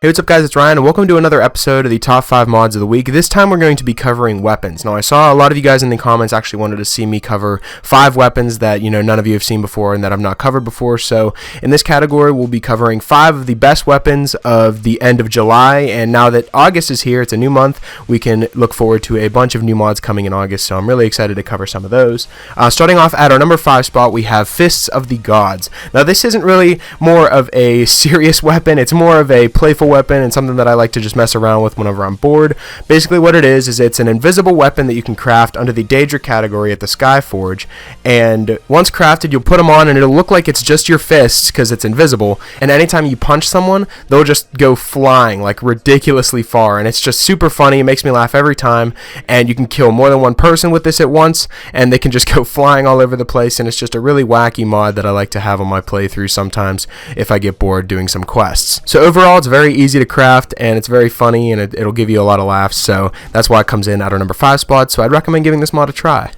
Hey, what's up guys, it's Ryan and welcome to another episode of the top 5 mods of the week. This time we're going to be covering weapons. Now I saw a lot of you guys in the comments actually wanted to see me cover 5 weapons that none of you have seen before and that I've not covered before. So in this category we'll be covering 5 of the best weapons of the end of July, and now that August is here, it's a new month, we can look forward to a bunch of new mods coming in August, so I'm really excited to cover some of those. Starting off at our number 5 spot, we have Fists of the Gods. Now this isn't really more of a serious weapon, it's more of a playful weapon and something that I like to just mess around with whenever I'm bored. Basically what it is it's an invisible weapon that you can craft under the Daedric category at the Skyforge, and once crafted you'll put them on and it'll look like it's just your fists because it's invisible, and anytime you punch someone they'll just go flying like ridiculously far, and it's just super funny. It makes me laugh every time, and you can kill more than one person with this at once and they can just go flying all over the place, and it's just a really wacky mod that I like to have on my playthrough sometimes if I get bored doing some quests. So overall it's very easy to craft and it's very funny, and it'll give you a lot of laughs, so that's why it comes in at our number 5 spot, so I'd recommend giving this mod a try.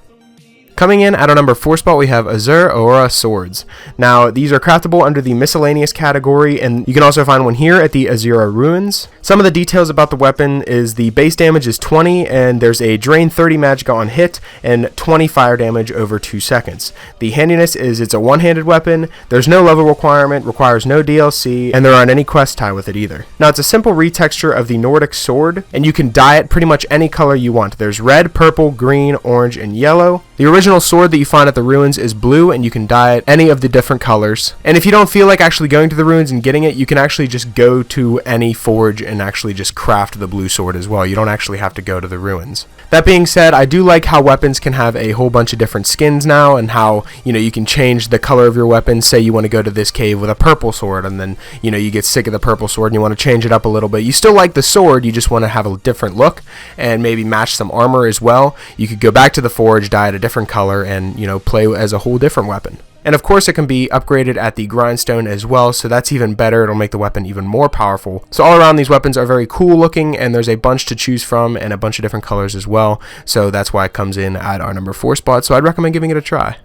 Coming in at our number 4 spot, we have Azure Aura Swords. Now, these are craftable under the miscellaneous category, and you can also find one here at the Azure Ruins. Some of the details about the weapon is the base damage is 20, and there's a drain 30 magic on hit, and 20 fire damage over 2 seconds. The handiness is it's a one-handed weapon, there's no level requirement, requires no DLC, and there aren't any quests tied with it either. Now, it's a simple retexture of the Nordic sword, and you can dye it pretty much any color you want. There's red, purple, green, orange, and yellow. The original sword that you find at the ruins is blue, and you can dye it any of the different colors. And if you don't feel like actually going to the ruins and getting it, you can actually just go to any forge and actually just craft the blue sword as well. You don't actually have to go to the ruins. That being said, I do like how weapons can have a whole bunch of different skins now, and how you can change the color of your weapon. Say you want to go to this cave with a purple sword, and then you get sick of the purple sword and you want to change it up a little bit. You still like the sword, you just want to have a different look and maybe match some armor as well. You could go back to the forge, dye it a different color, and play as a whole different weapon. And of course it can be upgraded at the grindstone as well, so that's even better. It'll make the weapon even more powerful. So all around, these weapons are very cool looking, and there's a bunch to choose from and a bunch of different colors as well, so that's why it comes in at our number 4 spot, so I'd recommend giving it a try.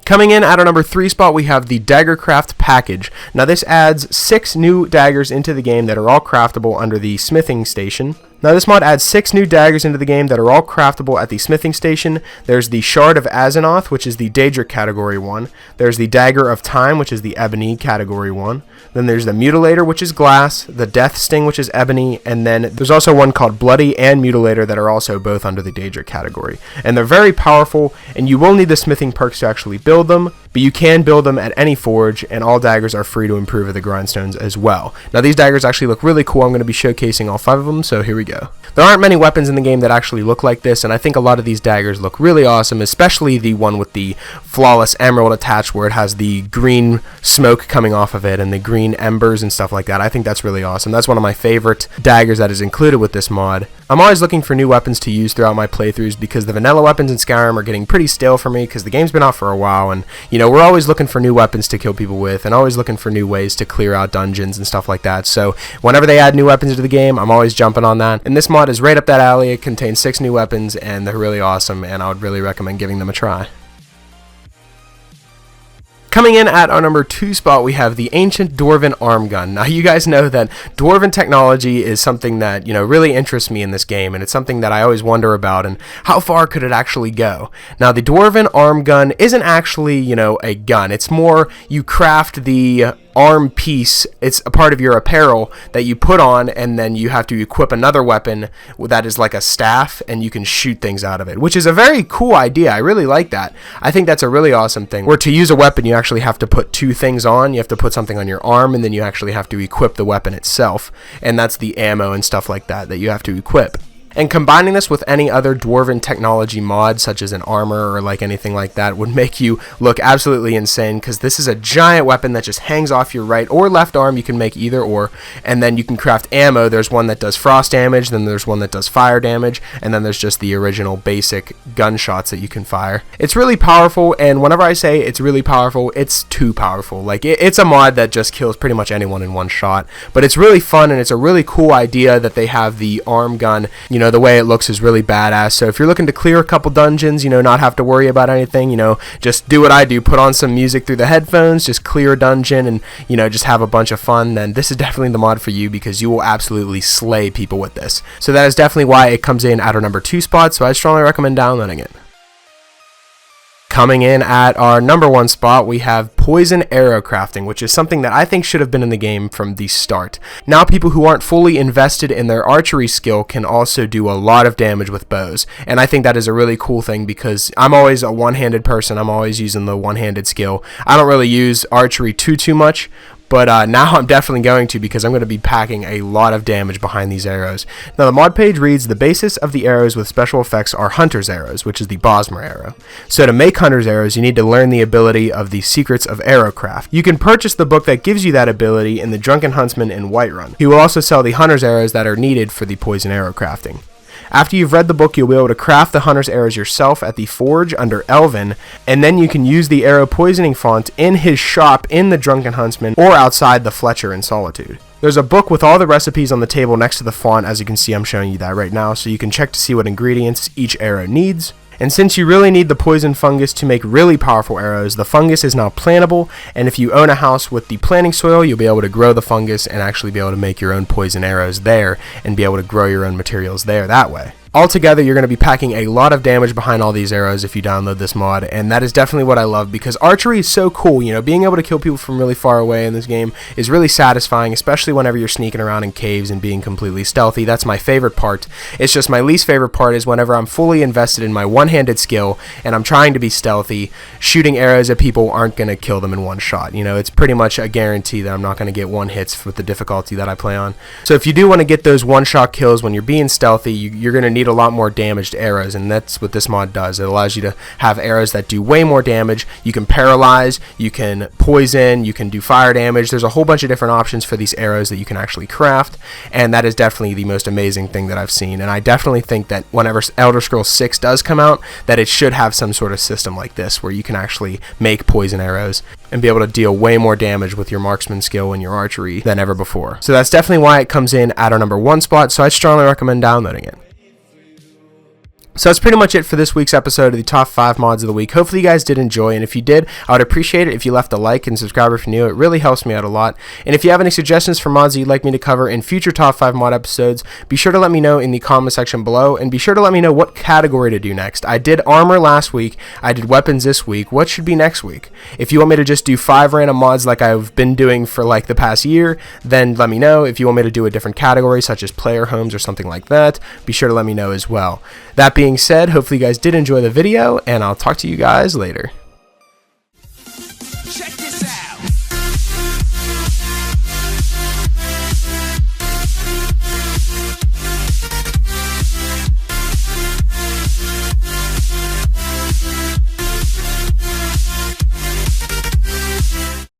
Coming in at our number 3 spot, we have the Daggercraft Package. Now this adds 6 new daggers into the game that are all craftable under the smithing station. Now this mod adds 6 new daggers into the game that are all craftable at the smithing station. There's the Shard of Azanoth, which is the Daedric category 1. There's the Dagger of Time, which is the Ebony category 1. Then there's the Mutilator, which is glass, the Death Sting, which is ebony, and then there's also one called Bloody and Mutilator that are also both under the Daedric category. And they're very powerful, and you will need the smithing perks to actually build them, but you can build them at any forge, and all daggers are free to improve at the grindstones as well. Now these daggers actually look really cool. I'm going to be showcasing all 5 of them, so here we go. There aren't many weapons in the game that actually look like this, and I think a lot of these daggers look really awesome, especially the one with the flawless emerald attached where it has the green smoke coming off of it and the green embers and stuff like that. I think that's really awesome. That's one of my favorite daggers that is included with this mod. I'm always looking for new weapons to use throughout my playthroughs because the vanilla weapons in Skyrim are getting pretty stale for me because the game's been out for a while, and we're always looking for new weapons to kill people with and always looking for new ways to clear out dungeons and stuff like that. So whenever they add new weapons into the game, I'm always jumping on that, and this mod is right up that alley. It contains 6 new weapons and they're really awesome, and I would really recommend giving them a try. Coming in at our number 2 spot, we have the Ancient Dwarven Arm Gun. Now you guys know that Dwarven technology is something that really interests me in this game, and it's something that I always wonder about, and how far could it actually go? Now the Dwarven Arm Gun isn't actually a gun. It's more you craft the arm piece. It's a part of your apparel that you put on, and then you have to equip another weapon that is like a staff, and you can shoot things out of it, which is a very cool idea. I really like that. I think that's a really awesome thing, where to use a weapon you actually have to put 2 things on. You have to put something on your arm, and then you actually have to equip the weapon itself, and that's the ammo and stuff like that you have to equip. And combining this with any other Dwarven technology mod, such as an armor or like anything like that, would make you look absolutely insane, because this is a giant weapon that just hangs off your right or left arm. You can make either or, and then you can craft ammo. There's one that does frost damage, then there's one that does fire damage, and then there's just the original basic gunshots that you can fire. It's really powerful, and whenever I say it's really powerful, it's too powerful. Like, it's a mod that just kills pretty much anyone in one shot, but it's really fun, and it's a really cool idea that they have the arm gun, know, the way it looks is really badass. So if you're looking to clear a couple dungeons, you know, not have to worry about anything, you know, just do what I do, put on some music through the headphones, just clear a dungeon and, you know, just have a bunch of fun, then this is definitely the mod for you, because you will absolutely slay people with this. So that is definitely why it comes in at our number 2 spot, so I strongly recommend downloading it. Coming in at our number 1 spot, we have poison arrow crafting, which is something that I think should have been in the game from the start. Now people who aren't fully invested in their archery skill can also do a lot of damage with bows, and I think that is a really cool thing, because I'm always a one-handed person. I'm always using the one-handed skill. I don't really use archery too much, but now I'm definitely going to, because I'm going to be packing a lot of damage behind these arrows. Now the mod page reads, the basis of the arrows with special effects are hunter's arrows, which is the Bosmer arrow. So to make hunter's arrows, you need to learn the ability of the secrets of arrowcraft. You can purchase the book that gives you that ability in the Drunken Huntsman in Whiterun. He will also sell the hunter's arrows that are needed for the poison arrow crafting. After you've read the book, you'll be able to craft the hunter's arrows yourself at the forge under Elven, and then you can use the arrow poisoning font in his shop in the Drunken Huntsman or outside the Fletcher in Solitude. There's a book with all the recipes on the table next to the font. As you can see, I'm showing you that right now, so you can check to see what ingredients each arrow needs. And since you really need the poison fungus to make really powerful arrows, the fungus is now plantable, and if you own a house with the planting soil, you'll be able to grow the fungus and actually be able to make your own poison arrows there and be able to grow your own materials there that way. Altogether, you're going to be packing a lot of damage behind all these arrows if you download this mod, and that is definitely what I love, because archery is so cool. You know, being able to kill people from really far away in this game is really satisfying, especially whenever you're sneaking around in caves and being completely stealthy. That's my favorite part. It's just my least favorite part is whenever I'm fully invested in my one-handed skill and I'm trying to be stealthy, shooting arrows at people aren't going to kill them in one shot. You know, it's pretty much a guarantee that I'm not going to get one hits with the difficulty that I play on. So if you do want to get those one-shot kills when you're being stealthy, you're going to need a lot more damaged arrows, and that's what this mod does. It allows you to have arrows that do way more damage. You can paralyze, you can poison, you can do fire damage. There's a whole bunch of different options for these arrows that you can actually craft, and that is definitely the most amazing thing that I've seen. And I definitely think that whenever Elder Scrolls 6 does come out, that it should have some sort of system like this where you can actually make poison arrows and be able to deal way more damage with your marksman skill and your archery than ever before. So that's definitely why it comes in at our number 1 spot, so I strongly recommend downloading it. So that's pretty much it for this week's episode of the top 5 mods of the week. Hopefully you guys did enjoy, and if you did, I would appreciate it if you left a like and subscribe if you're new. It really helps me out a lot. And if you have any suggestions for mods that you'd like me to cover in future top 5 mod episodes, be sure to let me know in the comment section below, and be sure to let me know what category to do next. I did armor last week, I did weapons this week. What should be next week? If you want me to just do 5 random mods like I've been doing for like the past year, then let me know. If you want me to do a different category such as player homes or something like that, be sure to let me know as well. That being said, hopefully you guys did enjoy the video, and I'll talk to you guys later.